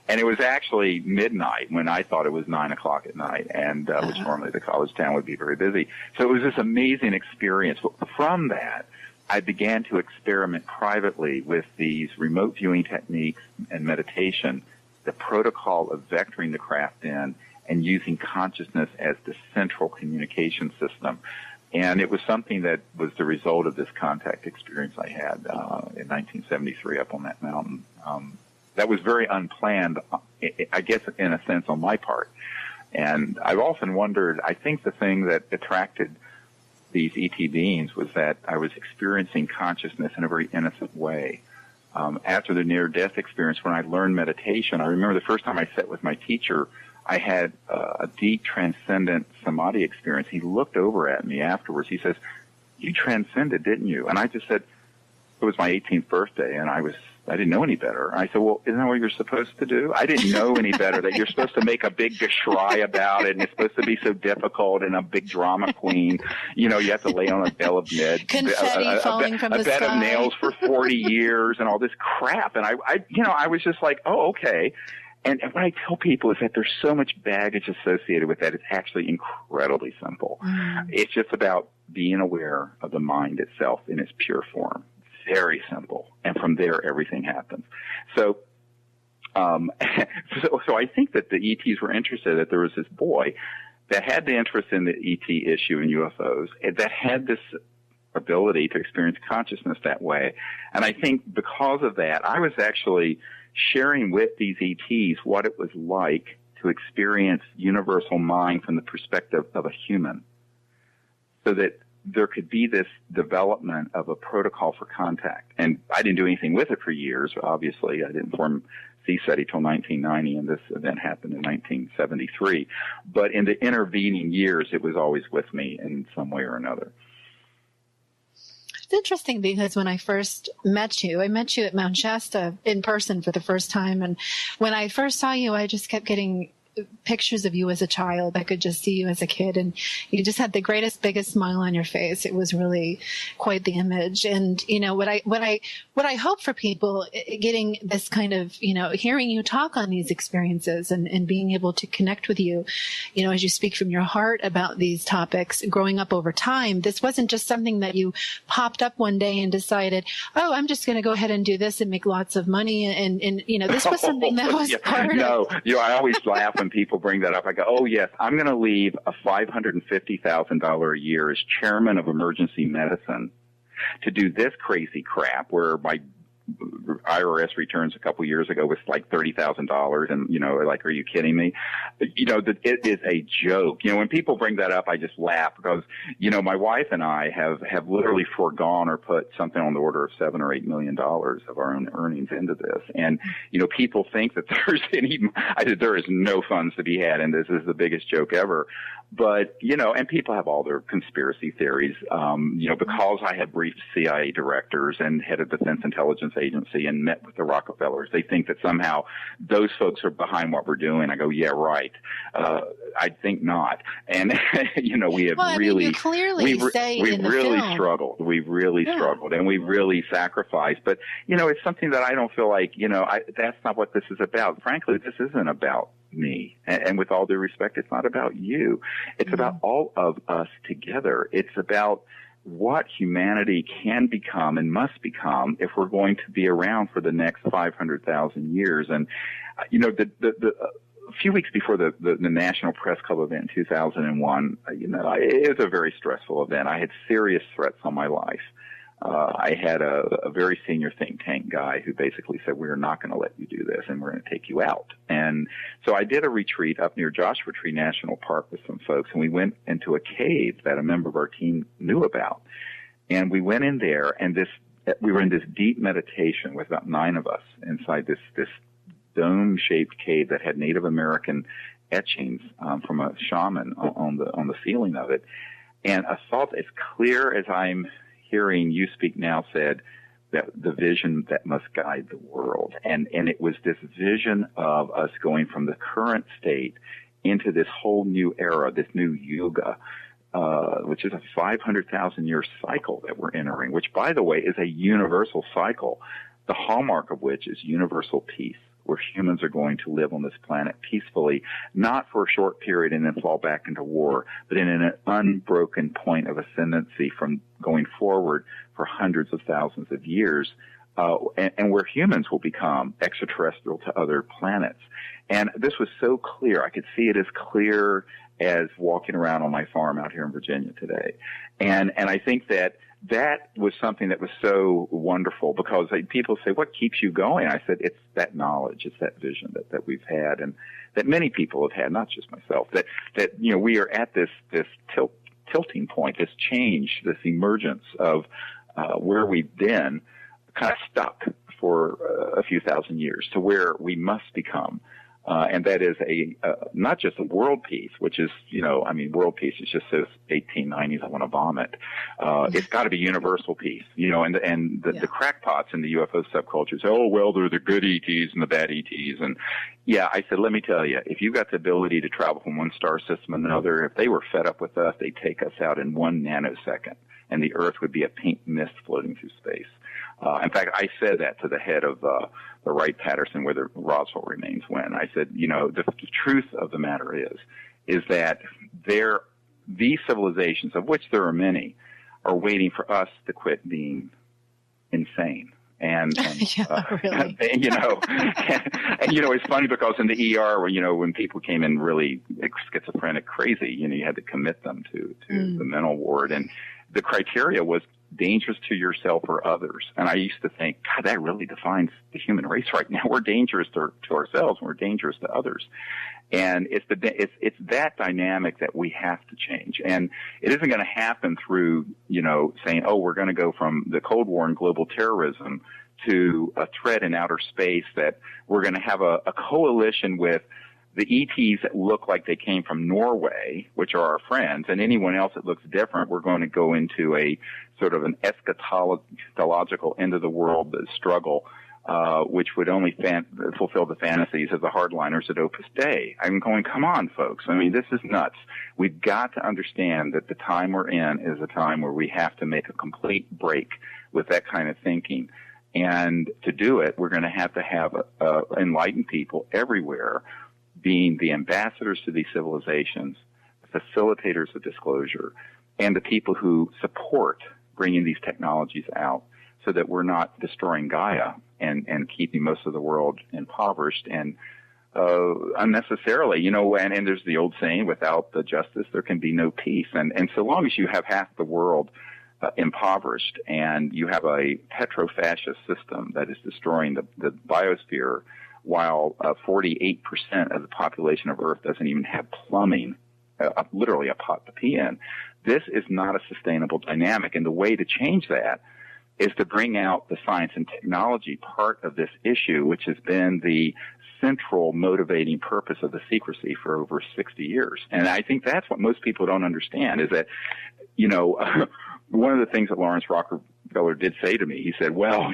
And it was actually midnight when I thought it was 9 o'clock at night, and which normally the college town would be very busy. So it was this amazing experience. But from that, I began to experiment privately with these remote viewing techniques and meditation, the protocol of vectoring the craft in and using consciousness as the central communication system. And it was something that was the result of this contact experience I had in 1973 up on that mountain. That was very unplanned, I guess, in a sense, on my part. And I've often wondered, I think the thing that attracted these ET beings was that I was experiencing consciousness in a very innocent way. After the near-death experience, when I learned meditation, I remember the first time I sat with my teacher, I had a deep transcendent samadhi experience. He looked over at me afterwards. He says, you transcended, didn't you? And I just said, it was my 18th birthday, and I didn't know any better. I said, well, isn't that what you're supposed to do? I didn't know any better, that you're supposed to make a big geschrei about it, and it's supposed to be so difficult, and a big drama queen. You have to lay on a bed of confetti falling from the sky, a bed of nails for 40 years, and all this crap. And I was just like, oh, okay. And what I tell people is that there's so much baggage associated with that. It's actually incredibly simple. It's just about being aware of the mind itself in its pure form. Very simple. And from there, everything happens. So I think that the ETs were interested that there was this boy that had the interest in the ET issue in UFOs, that had this ability to experience consciousness that way. And I think because of that, I was actually sharing with these ETs what it was like to experience universal mind from the perspective of a human, so that there could be this development of a protocol for contact. And I didn't do anything with it for years, obviously. I didn't form CSETI till 1990, and this event happened in 1973. But in the intervening years, it was always with me in some way or another. It's interesting because when I first met you at Mount Shasta in person for the first time. And when I first saw you, I just kept getting pictures of you as a child. I could just see you as a kid, and you just had the biggest smile on your face. It was really quite the image. And what I hope for people getting this kind of hearing you talk on these experiences and being able to connect with you, as you speak from your heart about these topics, growing up over time. This wasn't just something that you popped up one day and decided, oh, I'm just going to go ahead and do this and make lots of money. And this was something that was part of. No, I always laugh when people bring that up. I go, oh, yes, I'm going to leave a $550,000 a year as chairman of emergency medicine to do this crazy crap where my IRS returns a couple years ago was like $30,000, and like, are you kidding me? It is a joke. When people bring that up, I just laugh because my wife and I have literally foregone or put something on the order of $7 or $8 million of our own earnings into this, and people think that there is no funds to be had, and this is the biggest joke ever. But, and people have all their conspiracy theories, because I had briefed CIA directors and head of Defense Intelligence Agency and met with the Rockefellers. They think that somehow those folks are behind what we're doing. I go, yeah, right. I think not. And, we have you clearly say in the really film. struggled. We've really struggled, and we've really sacrificed. But, it's something that I don't feel like, that's not what this is about. Frankly, this isn't about me. And with all due respect, it's not about you. It's about all of us together. It's about what humanity can become and must become if we're going to be around for the next 500,000 years. And, a few weeks before the National Press Club event in 2001, it was a very stressful event. I had serious threats on my life. I had a very senior think tank guy who basically said, we're not going to let you do this, and we're going to take you out. And so I did a retreat up near Joshua Tree National Park with some folks, and we went into a cave that a member of our team knew about. And we went in there, and we were in this deep meditation with about 9 of us inside this dome-shaped cave that had Native American etchings from a shaman on the ceiling of it. And a thought as clear as I'm hearing you speak now said that the vision that must guide the world. And it was this vision of us going from the current state into this whole new era, this new yuga, which is a 500,000 year cycle that we're entering, which, by the way, is a universal cycle, the hallmark of which is universal peace, where humans are going to live on this planet peacefully, not for a short period and then fall back into war, but in an unbroken point of ascendancy from going forward for hundreds of thousands of years, and where humans will become extraterrestrial to other planets. And this was so clear. I could see it as clear as walking around on my farm out here in Virginia today. And I think that was something that was so wonderful because people say, what keeps you going? I said, it's that knowledge, it's that vision that we've had and that many people have had, not just myself, that we are at this tilting point, this change, this emergence of where we've been kind of stuck for a few thousand years to where we must become. And that is not just a world peace, which is, world peace is just says 1890s, I want to vomit. It's got to be universal peace, and the crackpots in the UFO subculture say, oh, well, they're the good ETs and the bad ETs. And yeah, I said, let me tell you, if you've got the ability to travel from one star system to another, if they were fed up with us, they'd take us out in 1 nanosecond and the Earth would be a pink mist floating through space. In fact, I said that to the head of the Wright-Patterson, where the Roswell remains went. I said, the truth of the matter is that these civilizations, of which there are many, are waiting for us to quit being insane. And really. It's funny because in the ER, when people came in really schizophrenic, crazy, you had to commit them to the mental ward, and the criteria was dangerous to yourself or others. And I used to think, God, that really defines the human race right now. We're dangerous to ourselves, and we're dangerous to others. And it's that dynamic that we have to change. And it isn't going to happen through, saying, oh, we're going to go from the Cold War and global terrorism to a threat in outer space, that we're going to have a coalition with the ETs that look like they came from Norway, which are our friends, and anyone else that looks different, we're going to go into a sort of an eschatological end-of-the-world struggle, which would only fulfill the fantasies of the hardliners at Opus Dei. I'm going, come on, folks. I mean, this is nuts. We've got to understand that the time we're in is a time where we have to make a complete break with that kind of thinking. And to do it, we're going to have enlightened people everywhere being the ambassadors to these civilizations, the facilitators of disclosure, and the people who support bringing these technologies out so that we're not destroying Gaia and keeping most of the world impoverished and unnecessarily, and there's the old saying, without the justice, there can be no peace. And so long as you have half the world impoverished and you have a petro-fascist system that is destroying the biosphere, while 48% of the population of Earth doesn't even have plumbing, literally a pot to pee in, this is not a sustainable dynamic. And the way to change that is to bring out the science and technology part of this issue, which has been the central motivating purpose of the secrecy for over 60 years. And I think that's what most people don't understand, is that, one of the things that Lawrence Rockefeller did say to me, he said, well,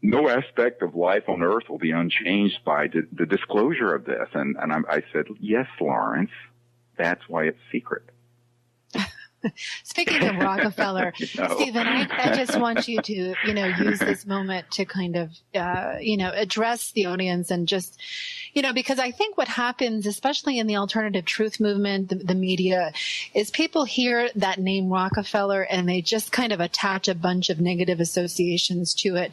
no aspect of life on Earth will be unchanged by the disclosure of this. And I said, yes, Lawrence, that's why it's secret. Speaking of Rockefeller, Stephen, I just want you to, use this moment to kind of, address the audience and just, because I think what happens, especially in the alternative truth movement, the media, is people hear that name Rockefeller and they just kind of attach a bunch of negative associations to it,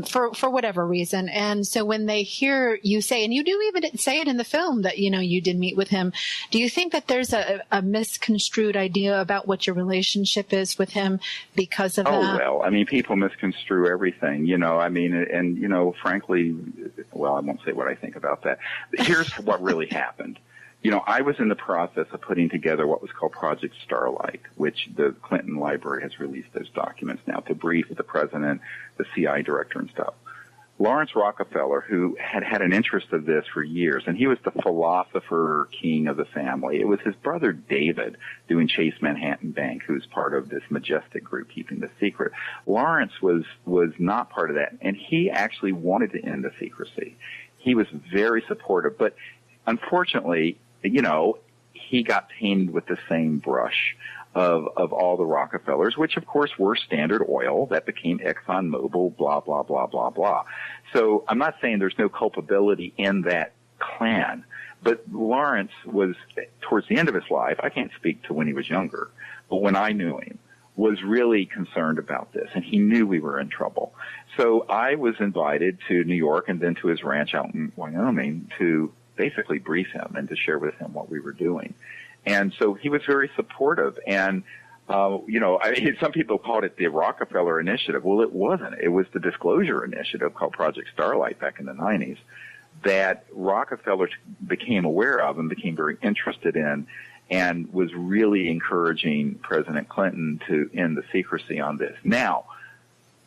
for whatever reason. And so when they hear you say, and you do even say it in the film that, you did meet with him, do you think that there's a misconstrued idea about what your relationship is with him because of that? Oh, well, I mean, people misconstrue everything, frankly, well, I won't say what I think about that. Here's what really happened. I was in the process of putting together what was called Project Starlight, which the Clinton Library has released those documents now to brief the president, the CIA director and stuff. Lawrence Rockefeller, who had an interest of this for years, and he was the philosopher king of the family. It was his brother David doing Chase Manhattan Bank, who's part of this majestic group keeping the secret. Lawrence was not part of that, and he actually wanted to end the secrecy. He was very supportive, but unfortunately, he got painted with the same brush of all the Rockefellers, which of course were Standard Oil, that became ExxonMobil, blah, blah, blah, blah, blah. So I'm not saying there's no culpability in that clan, but Lawrence was, towards the end of his life, I can't speak to when he was younger, but when I knew him, was really concerned about this, and he knew we were in trouble. So I was invited to New York and then to his ranch out in Wyoming to basically brief him and to share with him what we were doing. And so he was very supportive. And, some people called it the Rockefeller Initiative. Well, it wasn't. It was the Disclosure Initiative called Project Starlight back in the 90s that Rockefeller became aware of and became very interested in and was really encouraging President Clinton to end the secrecy on this. Now,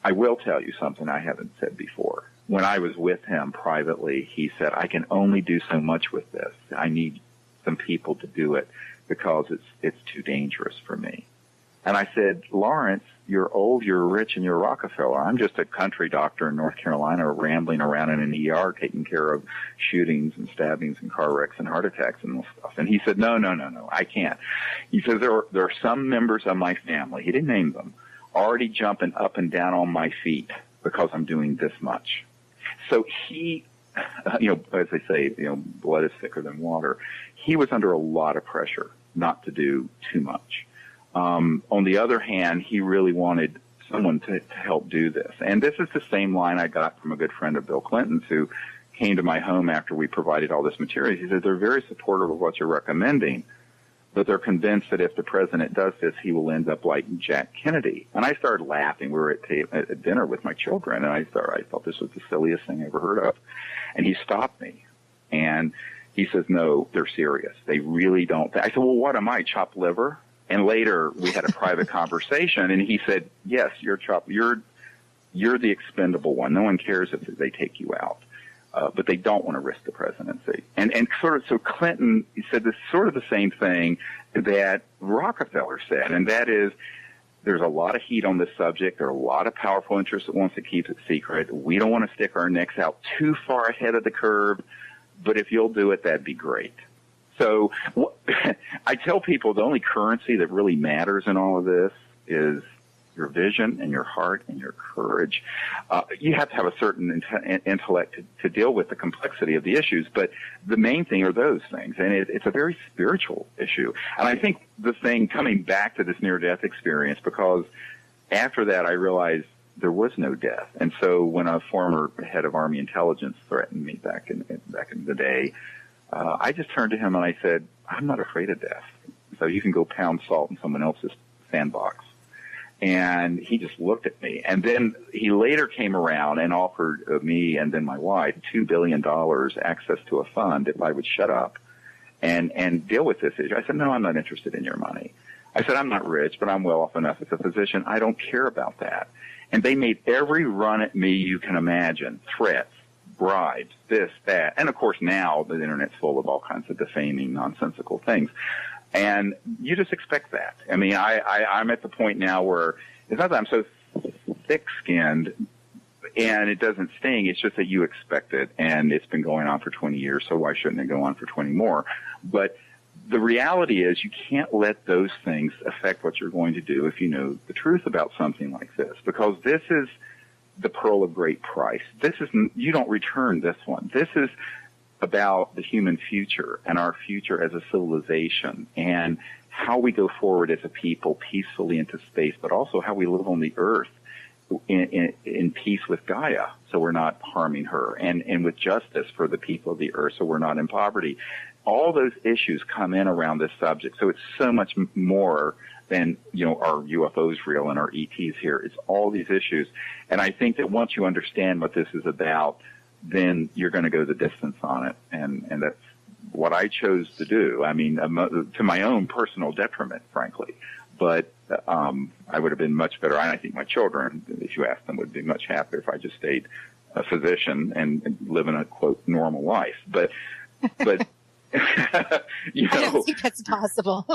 I will tell you something I haven't said before. When I was with him privately, he said, I can only do so much with this. I need some people to do it because it's too dangerous for me. And I said, Lawrence, you're old, you're rich, and you're Rockefeller. I'm just a country doctor in North Carolina rambling around in an ER taking care of shootings and stabbings and car wrecks and heart attacks and stuff. And he said, no, I can't. He says, there are some members of my family, he didn't name them, already jumping up and down on my feet because I'm doing this much. So he, as they say, blood is thicker than water. He was under a lot of pressure not to do too much. On the other hand, he really wanted someone to help do this. And this is the same line I got from a good friend of Bill Clinton's who came to my home after we provided all this material. He said, they're very supportive of what you're recommending, but they're convinced that if the president does this, he will end up like Jack Kennedy. And I started laughing. We were at dinner with my children, and I thought this was the silliest thing I ever heard of. And he stopped me, and he says, no, they're serious. They really don't. I said, well, what am I, chopped liver? And later we had a private conversation, and he said, yes, you're you're the expendable one. No one cares if they take you out. But they don't want to risk the presidency. And so Clinton said this sort of the same thing that Rockefeller said, and that is, there's a lot of heat on this subject. There are a lot of powerful interests that wants to keep it secret. We don't want to stick our necks out too far ahead of the curve, but if you'll do it, that'd be great. So I tell people the only currency that really matters in all of this is your vision and your heart and your courage. You have to have a certain intellect to deal with the complexity of the issues, but the main thing are those things, and it's a very spiritual issue. And I think the thing, coming back to this near-death experience, because after that I realized there was no death. And so when a former head of Army intelligence threatened me back in the day, I just turned to him and I said, I'm not afraid of death, so you can go pound salt in someone else's sandbox. And he just looked at me. And then he later came around and offered me and then my wife $2 billion access to a fund if I would shut up and deal with this issue. I said, no, I'm not interested in your money. I said, I'm not rich, but I'm well off enough as a physician. I don't care about that. And they made every run at me you can imagine, threats, bribes, this, that. And, of course, now the Internet's full of all kinds of defaming, nonsensical things. And you just expect that. I mean, I'm at the point now where it's not that I'm so thick-skinned and it doesn't sting. It's just that you expect it, and it's been going on for 20 years, so why shouldn't it go on for 20 more? But the reality is you can't let those things affect what you're going to do if you know the truth about something like this, because this is the pearl of great price. You don't return this one. This is about the human future and our future as a civilization and how we go forward as a people peacefully into space, but also how we live on the earth in peace with Gaia, so we're not harming her, and with justice for the people of the earth, so we're not in poverty. All those issues come in around this subject, so it's so much more than, are UFOs real and are ETs here. It's all these issues, and I think that once you understand what this is about, then you're going to go the distance on it, and that's what I chose to do. I mean, to my own personal detriment, frankly, but I would have been much better. I think my children, if you ask them, would be much happier if I just stayed a physician and live in a, quote, normal life. But I don't think that's possible.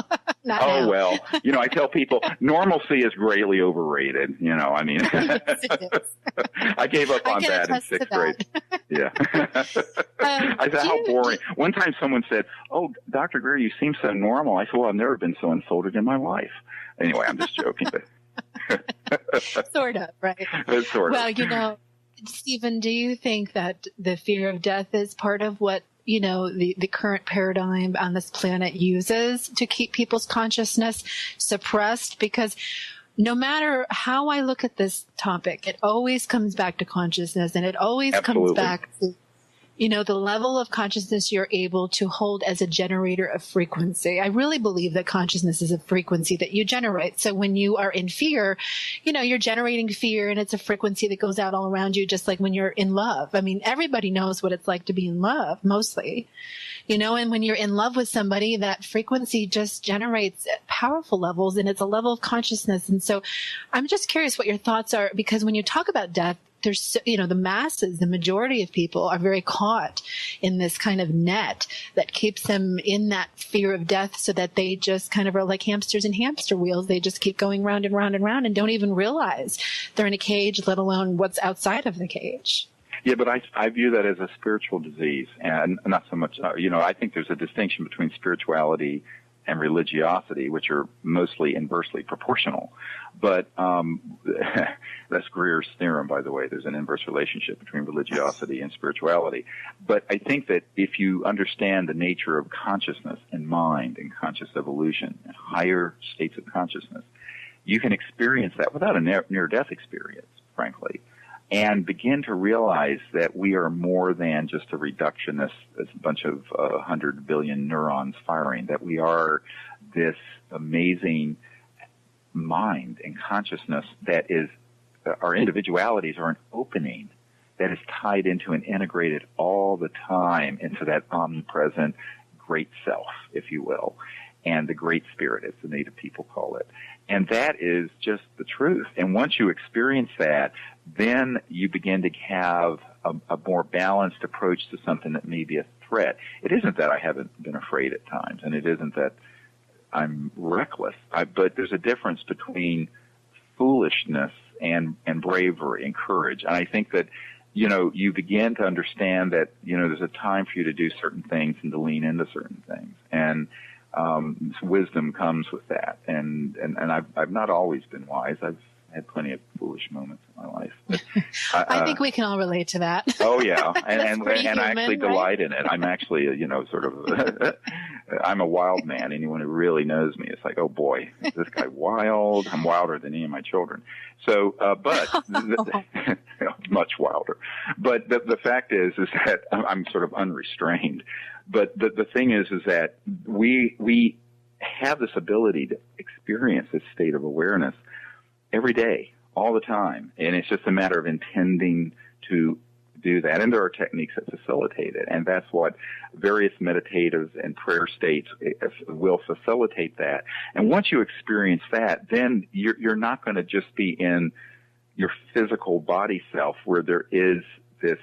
Now. Well, I tell people normalcy is greatly overrated. I mean, yes, it is. I gave up on that in sixth grade. Yeah. I said, how boring. One time someone said, "Oh, Dr. Greer, you seem so normal." I said, "Well, I've never been so insulted in my life." Anyway, I'm just joking. Sort of, right? Sort of. Well, Stephen, do you think that the fear of death is part of what the current paradigm on this planet uses to keep people's consciousness suppressed? Because no matter how I look at this topic, it always comes back to consciousness, and it always Absolutely. comes back to the level of consciousness you're able to hold as a generator of frequency. I really believe that consciousness is a frequency that you generate. So when you are in fear, you're generating fear, and it's a frequency that goes out all around you, just like when you're in love. I mean, everybody knows what it's like to be in love, mostly. And when you're in love with somebody, that frequency just generates at powerful levels, and it's a level of consciousness. And so I'm just curious what your thoughts are, because when you talk about death, there's, the masses, the majority of people are very caught in this kind of net that keeps them in that fear of death, so that they just kind of are like hamsters in hamster wheels. They just keep going round and round and round and don't even realize they're in a cage, let alone what's outside of the cage. Yeah, but I view that as a spiritual disease, and not so much, I think there's a distinction between spirituality and religiosity, which are mostly inversely proportional. But that's Greer's theorem, by the way. There's an inverse relationship between religiosity and spirituality. But I think that if you understand the nature of consciousness and mind and conscious evolution and higher states of consciousness, you can experience that without a near-death experience, frankly, and begin to realize that we are more than just a reductionist, a bunch of 100 billion neurons firing, that we are this amazing mind and consciousness that is, our individualities are an opening that is tied into and integrated all the time into that omnipresent great self, if you will. and the Great Spirit, as the native people call it. And that is just the truth. And once you experience that, then you begin to have a more balanced approach to something that may be a threat. It isn't that I haven't been afraid at times, and it isn't that I'm reckless, but there's a difference between foolishness and bravery and courage. And I think that, you begin to understand that, there's a time for you to do certain things and to lean into certain things. And wisdom comes with that. And I've not always been wise. I've had plenty of foolish moments in my life. But, I think we can all relate to that. Oh yeah, and human, I actually delight in it. I'm actually, I'm a wild man. Anyone who really knows me, it's like, oh boy, is this guy wild? I'm wilder than any of my children. So, but much wilder. But the fact is that I'm sort of unrestrained. But the thing is that we have this ability to experience this state of awareness every day, all the time. And it's just a matter of intending to do that. And there are techniques that facilitate it. And that's what various meditative and prayer states will facilitate that. And once you experience that, then you're not going to just be in your physical body self where there is this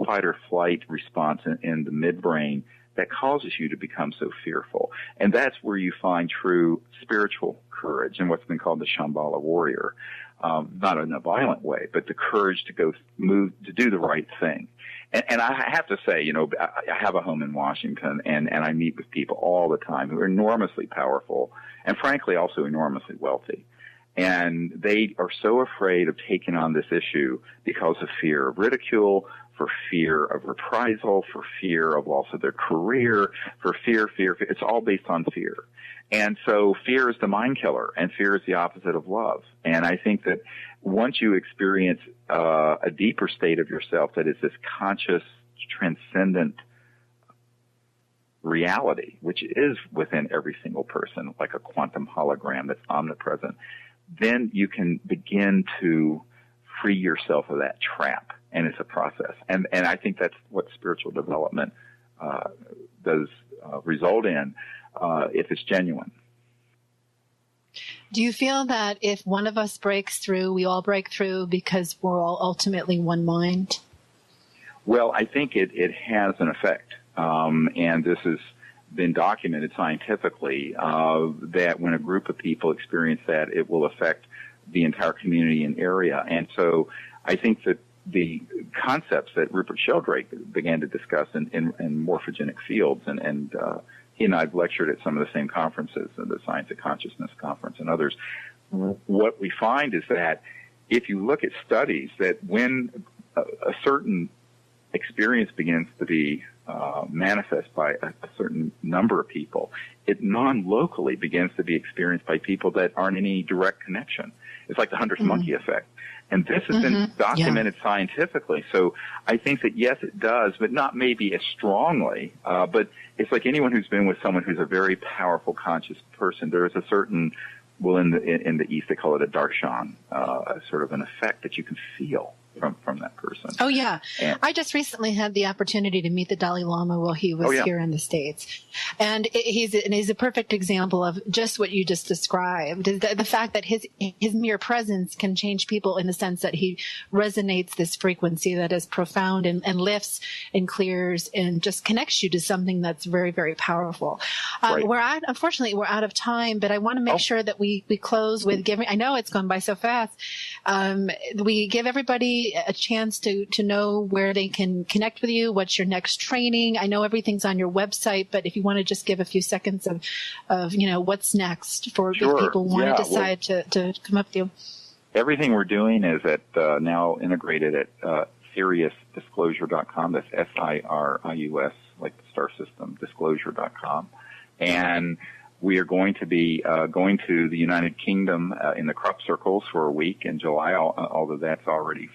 fight or flight response in the midbrain that causes you to become so fearful. And that's where you find true spiritual courage and what's been called the Shambhala warrior. Not in a violent way, but the courage to to do the right thing. And I have to say, I have a home in Washington and I meet with people all the time who are enormously powerful and frankly also enormously wealthy. And they are so afraid of taking on this issue because of fear of ridicule, for fear of reprisal, for fear of loss of their career, for fear. It's all based on fear. And so fear is the mind killer, and fear is the opposite of love. And I think that once you experience a deeper state of yourself that is this conscious, transcendent reality, which is within every single person, like a quantum hologram that's omnipresent, then you can begin to free yourself of that trap. And it's a process. And I think that's what spiritual development does result in if it's genuine. Do you feel that if one of us breaks through, we all break through because we're all ultimately one mind? Well, I think it has an effect. And this has been documented scientifically that when a group of people experience that, it will affect the entire community and area. And so I think that the concepts that Rupert Sheldrake began to discuss in morphogenic fields, and he and I've lectured at some of the same conferences, the Science of Consciousness Conference and others. What we find is that if you look at studies, that when a certain experience begins to be manifest by a certain number of people, it non-locally begins to be experienced by people that aren't in any direct connection. It's like the 100th monkey effect. And this has been documented scientifically. So I think that, yes, it does, but not maybe as strongly. But it's like anyone who's been with someone who's a very powerful, conscious person. There is a certain, well, in the East, they call it a darshan, sort of an effect that you can feel from that person. Oh, yeah. And I just recently had the opportunity to meet the Dalai Lama while he was here in the States. And he's a perfect example of just what you just described. The fact that his mere presence can change people in the sense that he resonates this frequency that is profound and lifts and clears and just connects you to something that's very, very powerful. Right. Unfortunately, we're out of time, but I want to make sure that we close with giving, I know it's gone by so fast. We give everybody a chance to know where they can connect with you. What's your next training? I know everything's on your website, but if you want to just give a few seconds of what's next for if people want to decide to come up with you. Everything we're doing is now integrated at SiriusDisclosure.com. That's SIRIUS, like the star system, disclosure.com. And we are going to be going to the United Kingdom in the crop circles for a week in July, although that's already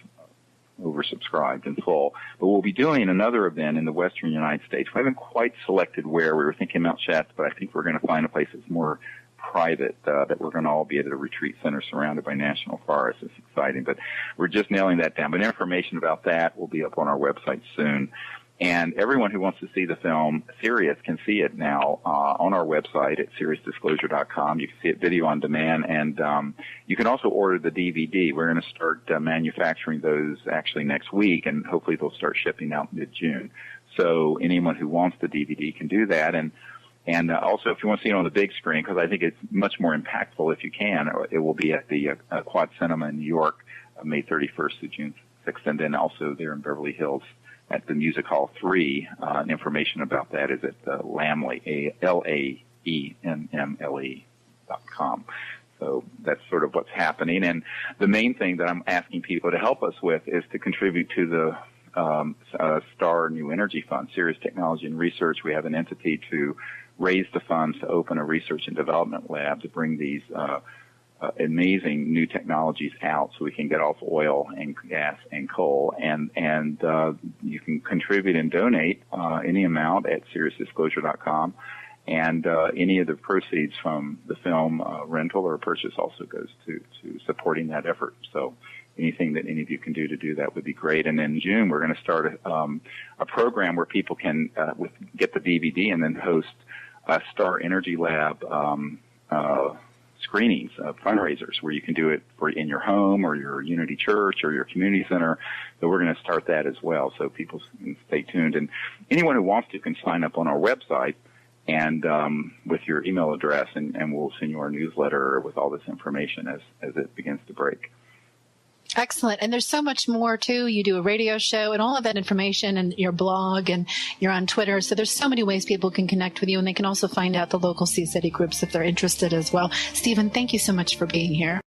oversubscribed and full. But we'll be doing another event in the western United States. We haven't quite selected where. We were thinking Mount Shasta, but I think we're going to find a place that's more private, that we're going to all be at a retreat center surrounded by national forests. It's exciting, but we're just nailing that down. But information about that will be up on our website soon. And everyone who wants to see the film Sirius can see it now on our website at SiriusDisclosure.com. You can see it video on demand, and you can also order the DVD. We're going to start manufacturing those actually next week, and hopefully they'll start shipping out mid-June. So anyone who wants the DVD can do that. And also, if you want to see it on the big screen, because I think it's much more impactful if you can, it will be at the Quad Cinema in New York, May 31st to June 6th, and then also there in Beverly Hills at the Music Hall 3. Information about that is at Laemmle, LAENMLE.com. So that's sort of what's happening. And the main thing that I'm asking people to help us with is to contribute to the STAR New Energy Fund, Serious Technology and Research. We have an entity to raise the funds to open a research and development lab to bring these amazing new technologies out so we can get off oil and gas and coal. And you can contribute and donate any amount at SiriusDisclosure.com. And any of the proceeds from the film rental or purchase also goes to supporting that effort. So anything that any of you can do to do that would be great. And in June, we're going to start a program where people can get the DVD and then host a Star Energy Lab screenings of fundraisers where you can do it in your home or your Unity Church or your community center. So we're going to start that as well. So people can stay tuned. And anyone who wants to can sign up on our website and with your email address, and we'll send you our newsletter with all this information as it begins to break. Excellent. And there's so much more, too. You do a radio show and all of that information and your blog, and you're on Twitter. So there's so many ways people can connect with you, and they can also find out the local CSETI groups if they're interested as well. Stephen, thank you so much for being here.